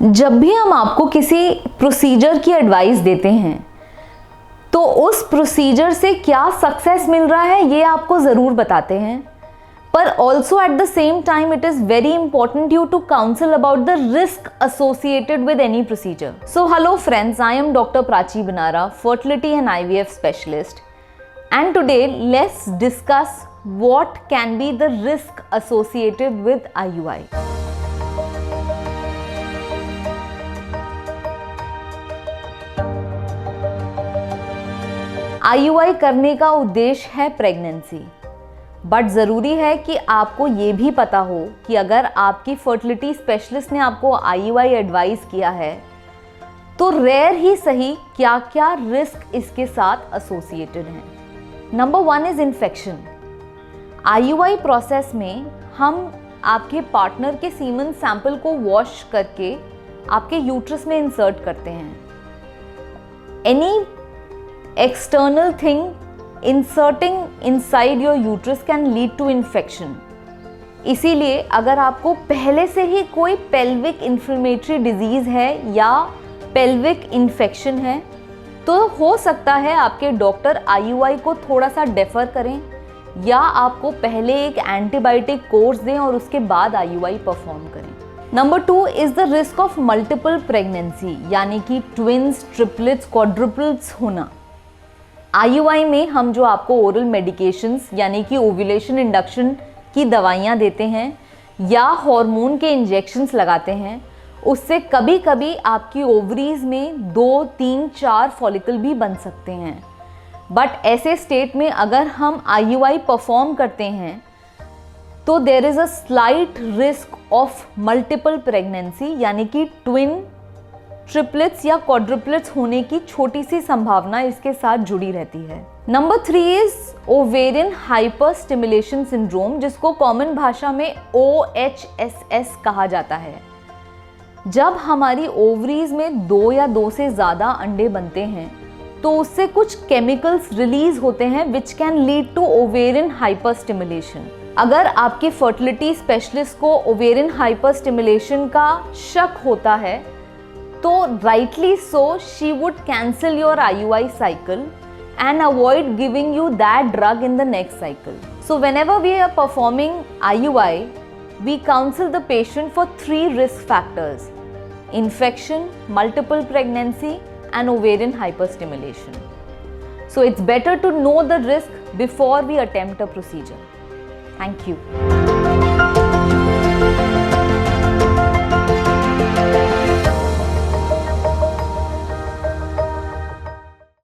जब भी हम आपको किसी प्रोसीजर की एडवाइस देते हैं तो उस प्रोसीजर से क्या सक्सेस मिल रहा है ये आपको ज़रूर बताते हैं, पर also at the same time it is very important you to counsel about the risk associated with any procedure. So hello friends, I am doctor Prachi Banara, fertility and IVF specialist, and today let's discuss what can be the risk associated with IUI. IUI करने का उद्देश्य है pregnancy, but ज़रूरी है कि आपको ये भी पता हो कि अगर आपकी फर्टिलिटी स्पेशलिस्ट ने आपको IUI एडवाइस किया है तो रेयर ही सही क्या क्या रिस्क इसके साथ एसोसिएटेड हैं. Number 1 is infection. IUI process में हम आपके पार्टनर के सीमन सैंपल को वॉश करके आपके यूट्रस में इंसर्ट करते हैं. Any external thing inserting inside your uterus can lead to infection. इसीलिए अगर आपको पहले से ही कोई pelvic inflammatory disease है या pelvic infection है तो हो सकता है आपके डॉक्टर IUI को थोड़ा सा डेफर करें या आपको पहले एक एंटीबायोटिक कोर्स दें और उसके बाद IUI परफॉर्म करें. Number 2 is the risk of multiple pregnancy, यानी कि ट्विंस, ट्रिपलेट्स, क्वाड्रुपल्स होना. IUI में हम जो आपको ओरल मेडिकेशंस यानी कि ओव्यूलेशन इंडक्शन की दवाइयाँ देते हैं या हार्मोन के इंजेक्शंस लगाते हैं, उससे कभी कभी आपकी ओवरीज में 2, 3, 4 फॉलिकल भी बन सकते हैं. बट ऐसे स्टेट में अगर हम IUI परफॉर्म करते हैं तो there is a slight risk of multiple pregnancy, यानी कि ट्विन, ट्रिपलेट्स या क्वाड्रुपलेट्स होने की छोटी सी संभावना इसके साथ जुड़ी रहती है. Number 3 is ovarian hyper stimulation syndrome, जिसको कॉमन भाषा में OHSS कहा जाता है. जब हमारी ओवरीज में 2 या 2 से ज़्यादा अंडे बनते हैं तो उससे कुछ केमिकल्स रिलीज होते हैं which can lead to ovarian hyperstimulation. अगर आपकी फर्टिलिटी स्पेशलिस्ट को ओवेरियन हाइपर स्टिमुलेशन का शक होता है तो rightly so she would cancel your IUI cycle and avoid giving you that drug in the next cycle. So whenever we are performing IUI, we counsel the patient for 3 risk factors: infection, multiple pregnancy and ovarian hyperstimulation. So it's better to know the risk before we attempt a procedure. Thank you.